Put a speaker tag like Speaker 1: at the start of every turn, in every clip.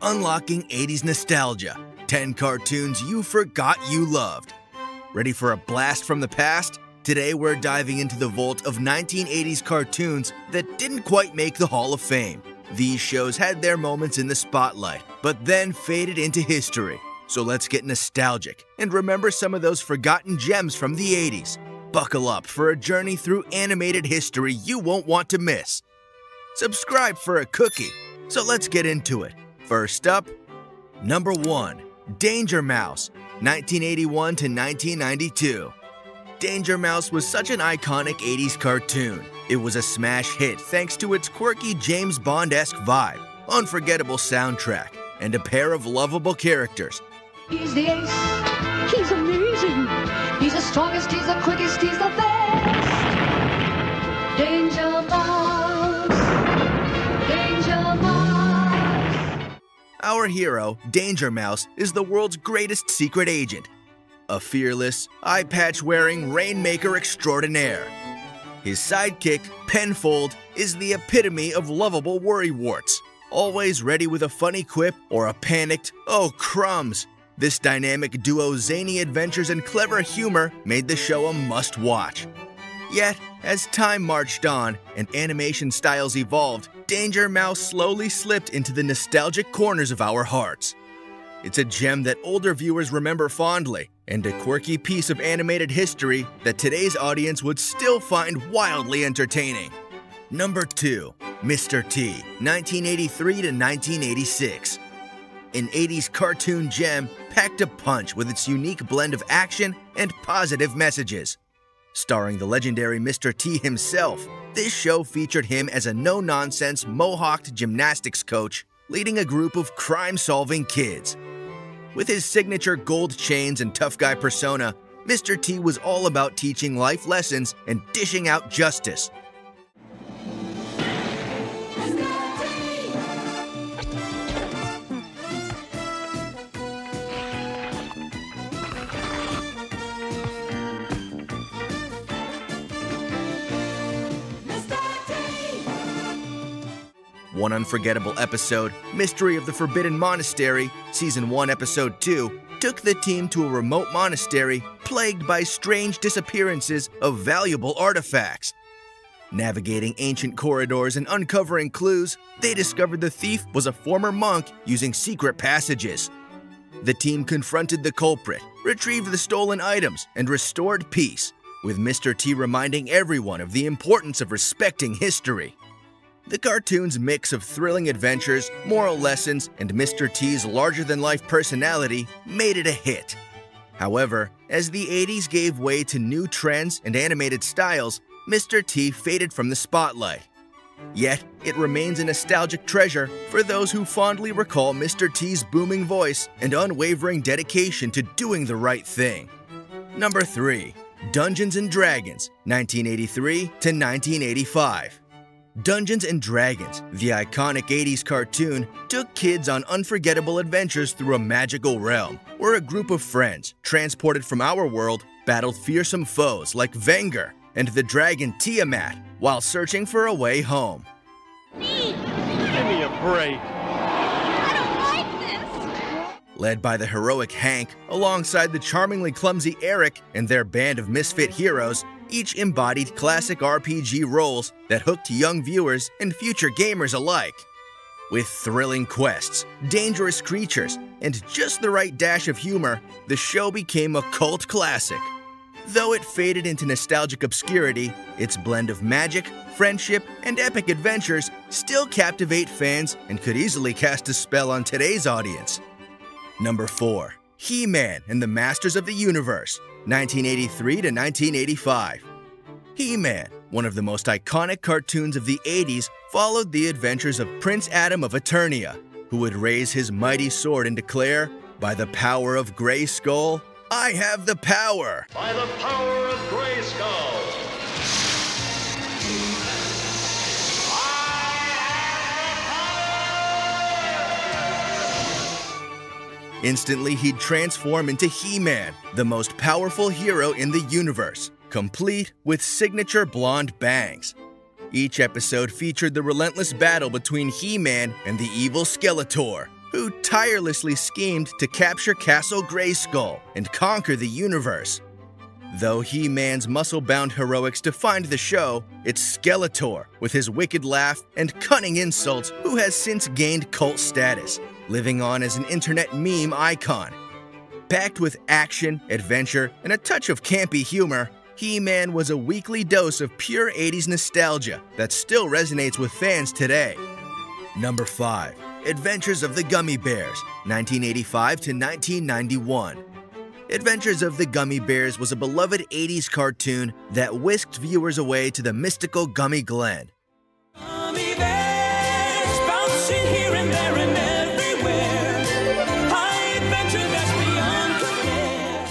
Speaker 1: Unlocking 80s nostalgia. 10 cartoons you forgot you loved. Ready for a blast from the past? Today we're diving into the vault of 1980s cartoons that didn't quite make the Hall of Fame. These shows had their moments in the spotlight, but then faded into history. So let's get nostalgic and remember some of those forgotten gems from the 80s. Buckle up for a journey through animated history you won't want to miss. Subscribe for a cookie. So let's get into it. First up, number 1, Danger Mouse, 1981 to 1992. Danger Mouse was such an iconic 80s cartoon. It was a smash hit thanks to its quirky James Bond-esque vibe, unforgettable soundtrack, and a pair of lovable characters.
Speaker 2: He's the ace, he's amazing, he's the strongest, he's the quickest, he's the best. Danger Mouse, Danger Mouse.
Speaker 1: Our hero, Danger Mouse, is the world's greatest secret agent. A fearless, eye-patch-wearing rainmaker extraordinaire. His sidekick, Penfold, is the epitome of lovable worrywarts, always ready with a funny quip or a panicked, "Oh crumbs." This dynamic duo's zany adventures and clever humor made the show a must-watch. Yet, as time marched on and animation styles evolved, Danger Mouse slowly slipped into the nostalgic corners of our hearts. It's a gem that older viewers remember fondly, and a quirky piece of animated history that today's audience would still find wildly entertaining. Number 2, Mr. T, 1983 to 1986. An 80s cartoon gem packed a punch with its unique blend of action and positive messages. Starring the legendary Mr. T himself, this show featured him as a no-nonsense, mohawked gymnastics coach leading a group of crime-solving kids. With his signature gold chains and tough guy persona, Mr. T was all about teaching life lessons and dishing out justice. One unforgettable episode, Mystery of the Forbidden Monastery, Season 1, Episode 2, took the team to a remote monastery plagued by strange disappearances of valuable artifacts. Navigating ancient corridors and uncovering clues, they discovered the thief was a former monk using secret passages. The team confronted the culprit, retrieved the stolen items, and restored peace, with Mr. T reminding everyone of the importance of respecting history. The cartoon's mix of thrilling adventures, moral lessons, and Mr. T's larger-than-life personality made it a hit. However, as the 80s gave way to new trends and animated styles, Mr. T faded from the spotlight. Yet, it remains a nostalgic treasure for those who fondly recall Mr. T's booming voice and unwavering dedication to doing the right thing. Number 3, Dungeons & Dragons, 1983 to 1985. Dungeons & Dragons, the iconic 80s cartoon, took kids on unforgettable adventures through a magical realm, where a group of friends, transported from our world, battled fearsome foes like Venger and the dragon Tiamat while searching for a way home.
Speaker 3: Me!
Speaker 4: Give me a break.
Speaker 3: I don't like this!
Speaker 1: Led by the heroic Hank, alongside the charmingly clumsy Eric and their band of misfit heroes, each embodied classic RPG roles that hooked young viewers and future gamers alike. With thrilling quests, dangerous creatures, and just the right dash of humor, the show became a cult classic. Though it faded into nostalgic obscurity, its blend of magic, friendship, and epic adventures still captivate fans and could easily cast a spell on today's audience. Number 4, He-Man and the Masters of the Universe, 1983 to 1985. He-Man, one of the most iconic cartoons of the 80s, followed the adventures of Prince Adam of Eternia, who would raise his mighty sword and declare, "By the power of Grayskull, I have the power!"
Speaker 4: By the power of Grayskull.
Speaker 1: Instantly, he'd transform into He-Man, the most powerful hero in the universe, complete with signature blonde bangs. Each episode featured the relentless battle between He-Man and the evil Skeletor, who tirelessly schemed to capture Castle Grayskull and conquer the universe. Though He-Man's muscle-bound heroics defined the show, it's Skeletor, with his wicked laugh and cunning insults, who has since gained cult status, living on as an internet meme icon. Packed with action, adventure, and a touch of campy humor, He-Man was a weekly dose of pure 80s nostalgia that still resonates with fans today. Number 5. Adventures of the Gummy Bears, 1985 to 1991. Adventures of the Gummy Bears was a beloved 80s cartoon that whisked viewers away to the mystical Gummy Glen.
Speaker 5: Gummy bears bouncing here and there and everywhere. High adventure that's beyond compare.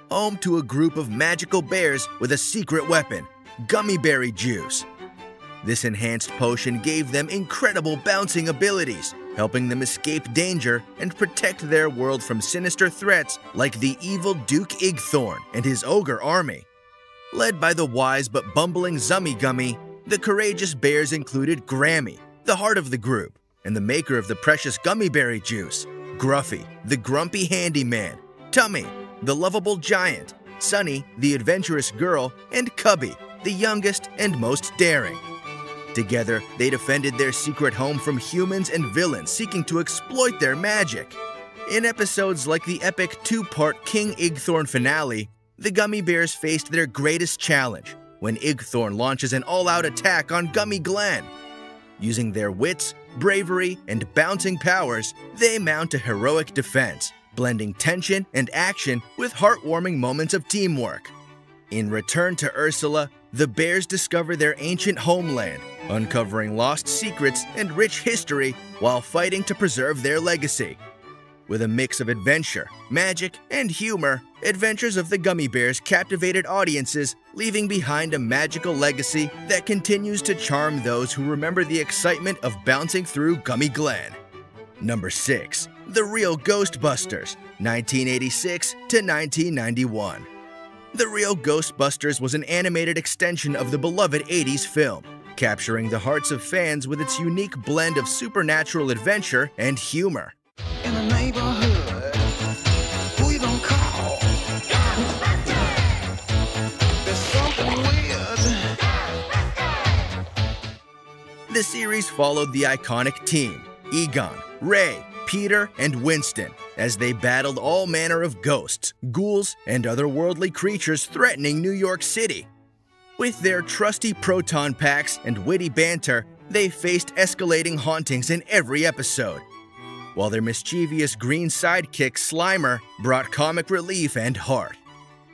Speaker 1: Home to a group of magical bears with a secret weapon, Gummy Berry Juice. This enhanced potion gave them incredible bouncing abilities, helping them escape danger and protect their world from sinister threats like the evil Duke Igthorn and his ogre army. Led by the wise but bumbling Zummy Gummy, the courageous bears included Grammy, the heart of the group, and the maker of the precious Gummy Berry Juice, Gruffy, the grumpy handyman, Tummy, the lovable giant, Sunny, the adventurous girl, and Cubby, the youngest and most daring. Together, they defended their secret home from humans and villains seeking to exploit their magic. In episodes like the epic 2-part King Igthorn finale, the Gummy Bears faced their greatest challenge when Igthorn launches an all-out attack on Gummy Glen. Using their wits, bravery, and bouncing powers, they mount a heroic defense, blending tension and action with heartwarming moments of teamwork. In Return to Ursula, the bears discover their ancient homeland, uncovering lost secrets and rich history while fighting to preserve their legacy. With a mix of adventure, magic, and humor, Adventures of the Gummy Bears captivated audiences, leaving behind a magical legacy that continues to charm those who remember the excitement of bouncing through Gummy Glen. Number 6. The Real Ghostbusters, 1986 to 1991. The Real Ghostbusters was an animated extension of the beloved 80s film, capturing the hearts of fans with its unique blend of supernatural adventure and humor.
Speaker 5: In the neighborhood, who you gonna call? There's something weird.
Speaker 1: The series followed the iconic team, Egon, Ray, Peter, and Winston, as they battled all manner of ghosts, ghouls, and otherworldly creatures threatening New York City. With their trusty proton packs and witty banter, they faced escalating hauntings in every episode, while their mischievous green sidekick Slimer brought comic relief and heart.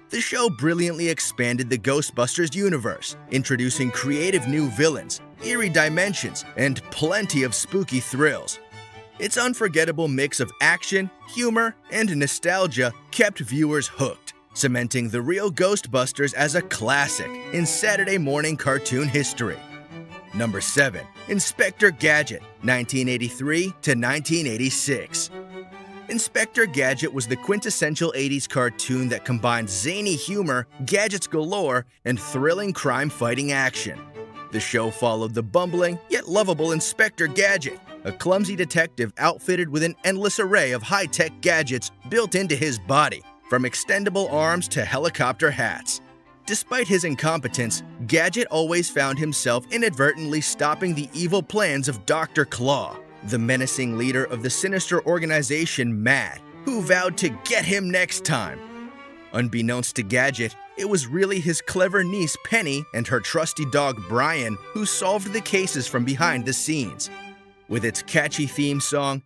Speaker 1: The show brilliantly expanded the Ghostbusters universe, introducing creative new villains, eerie dimensions, and plenty of spooky thrills. Its unforgettable mix of action, humor, and nostalgia kept viewers hooked, cementing The Real Ghostbusters as a classic in Saturday morning cartoon history. Number 7. Inspector Gadget, 1983 to 1986. Inspector Gadget was the quintessential 80s cartoon that combined zany humor, gadgets galore, and thrilling crime-fighting action. The show followed the bumbling, yet lovable Inspector Gadget, a clumsy detective outfitted with an endless array of high-tech gadgets built into his body, from extendable arms to helicopter hats. Despite his incompetence, Gadget always found himself inadvertently stopping the evil plans of Dr. Claw, the menacing leader of the sinister organization MAD, who vowed to get him next time. Unbeknownst to Gadget, it was really his clever niece Penny and her trusty dog Brian who solved the cases from behind the scenes. With its catchy theme song,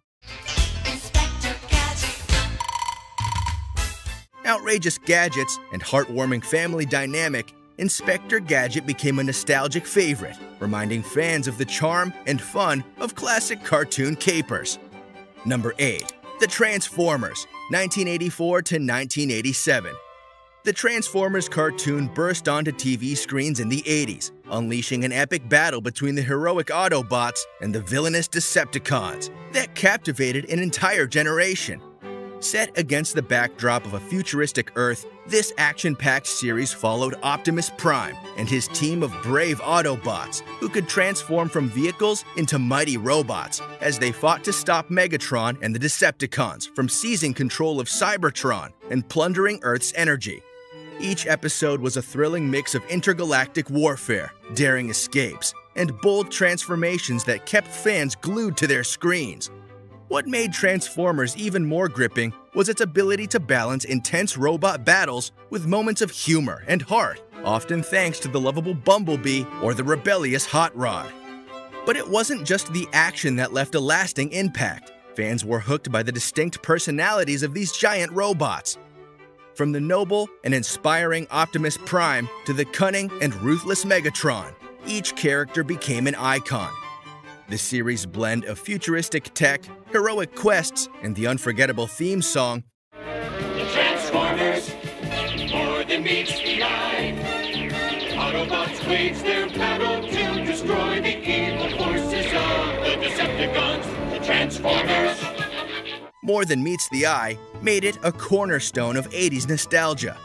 Speaker 1: outrageous gadgets, and heartwarming family dynamic, Inspector Gadget became a nostalgic favorite, reminding fans of the charm and fun of classic cartoon capers. Number 8. The Transformers, 1984 to 1987. The Transformers cartoon burst onto TV screens in the 80s, unleashing an epic battle between the heroic Autobots and the villainous Decepticons that captivated an entire generation. Set against the backdrop of a futuristic Earth, this action-packed series followed Optimus Prime and his team of brave Autobots who could transform from vehicles into mighty robots as they fought to stop Megatron and the Decepticons from seizing control of Cybertron and plundering Earth's energy. Each episode was a thrilling mix of intergalactic warfare, daring escapes, and bold transformations that kept fans glued to their screens. What made Transformers even more gripping was its ability to balance intense robot battles with moments of humor and heart, often thanks to the lovable Bumblebee or the rebellious Hot Rod. But it wasn't just the action that left a lasting impact. Fans were hooked by the distinct personalities of these giant robots. From the noble and inspiring Optimus Prime to the cunning and ruthless Megatron, each character became an icon. The series' blend of futuristic tech, heroic quests, and the unforgettable theme song,
Speaker 4: The Transformers, more than meets the eye. Autobots wage their battle to destroy the evil forces of the Decepticons. The Transformers.
Speaker 1: more than meets the eye, made it a cornerstone of 80s nostalgia.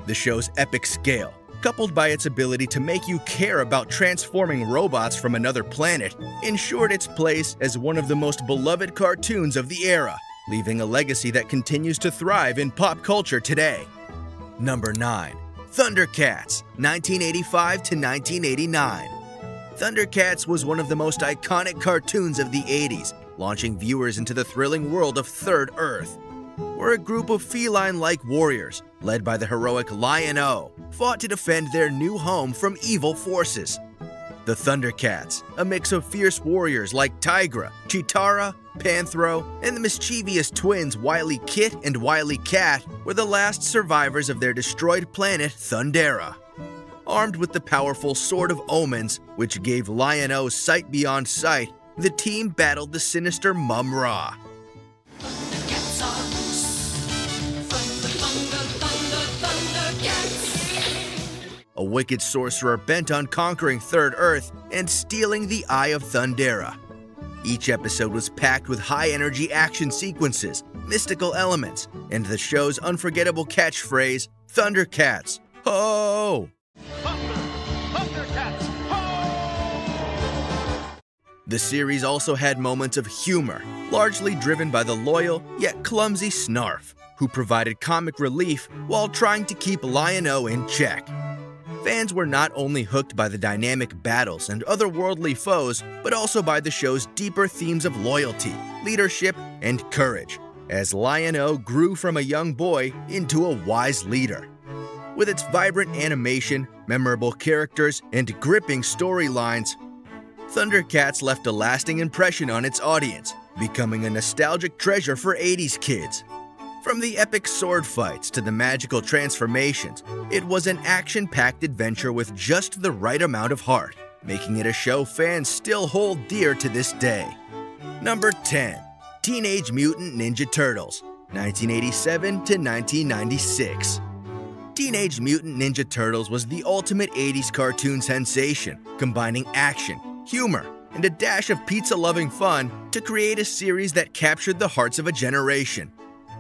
Speaker 1: The show's epic scale, coupled by its ability to make you care about transforming robots from another planet, ensured its place as one of the most beloved cartoons of the era, leaving a legacy that continues to thrive in pop culture today. Number 9. Thundercats, 1985 to 1989. Thundercats was one of the most iconic cartoons of the 80s, launching viewers into the thrilling world of Third Earth, where a group of feline-like warriors, led by the heroic Lion-O, fought to defend their new home from evil forces. The Thundercats, a mix of fierce warriors like Tigra, Cheetara, Panthro, and the mischievous twins Wily Kit and Wily Cat, were the last survivors of their destroyed planet Thundera. Armed with the powerful Sword of Omens, which gave Lion-O sight beyond sight, the team battled the sinister Mumm-Ra. A wicked sorcerer bent on conquering Third Earth and stealing the Eye of Thundera. Each episode was packed with high-energy action sequences, mystical elements, and the show's unforgettable catchphrase, Thundercats, ho!
Speaker 4: Thundercats, ho!
Speaker 1: The series also had moments of humor, largely driven by the loyal yet clumsy Snarf, who provided comic relief while trying to keep Lion-O in check. Fans were not only hooked by the dynamic battles and otherworldly foes, but also by the show's deeper themes of loyalty, leadership, and courage, as Lion-O grew from a young boy into a wise leader. With its vibrant animation, memorable characters, and gripping storylines, Thundercats left a lasting impression on its audience, becoming a nostalgic treasure for 80s kids. From the epic sword fights to the magical transformations, it was an action-packed adventure with just the right amount of heart, making it a show fans still hold dear to this day. Number 10. Teenage Mutant Ninja Turtles, 1987 to 1996. Teenage Mutant Ninja Turtles was the ultimate 80s cartoon sensation, combining action, humor, and a dash of pizza-loving fun to create a series that captured the hearts of a generation.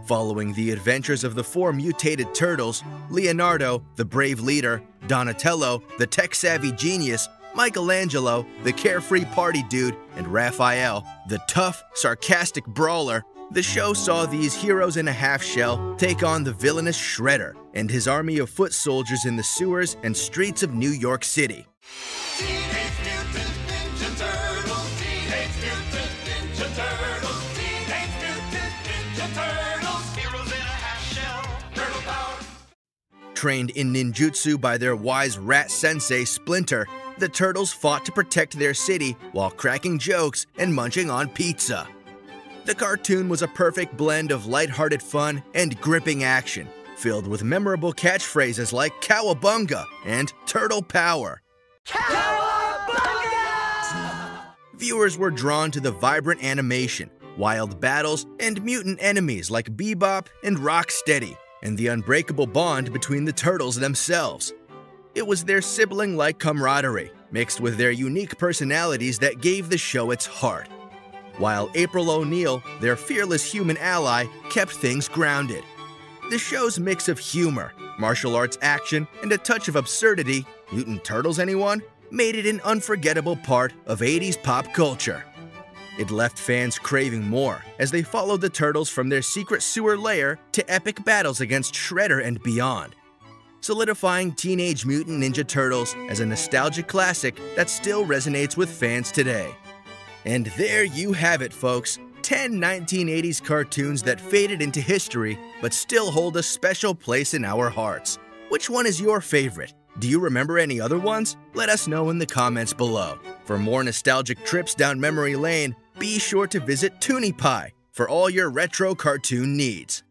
Speaker 1: Following the adventures of the 4 mutated turtles, Leonardo, the brave leader, Donatello, the tech-savvy genius, Michelangelo, the carefree party dude, and Raphael, the tough, sarcastic brawler, the show saw these heroes in a half-shell take on the villainous Shredder and his army of foot soldiers in the sewers and streets of New York City.
Speaker 4: Teenage Mutant Ninja Turtles, Teenage Mutant Ninja Turtles, Teenage Mutant Ninja Turtles, heroes in a half-shell, turtle power.
Speaker 1: Trained in ninjutsu by their wise rat sensei Splinter, the turtles fought to protect their city while cracking jokes and munching on pizza. The cartoon was a perfect blend of lighthearted fun and gripping action, filled with memorable catchphrases like Cowabunga and Turtle Power. Viewers were drawn to the vibrant animation, wild battles, and mutant enemies like Bebop and Rocksteady, and the unbreakable bond between the turtles themselves. It was their sibling-like camaraderie, mixed with their unique personalities, that gave the show its heart. while April O'Neil, their fearless human ally, kept things grounded. The show's mix of humor, martial arts action, and a touch of absurdity, Mutant Turtles anyone, made it an unforgettable part of 80s pop culture. It left fans craving more as they followed the Turtles from their secret sewer lair to epic battles against Shredder and beyond, solidifying Teenage Mutant Ninja Turtles as a nostalgic classic that still resonates with fans today. And there you have it, folks. 10 1980s cartoons that faded into history but still hold a special place in our hearts. Which one is your favorite? Do you remember any other ones? Let us know in the comments below. For more nostalgic trips down memory lane, be sure to visit TooniePie for all your retro cartoon needs.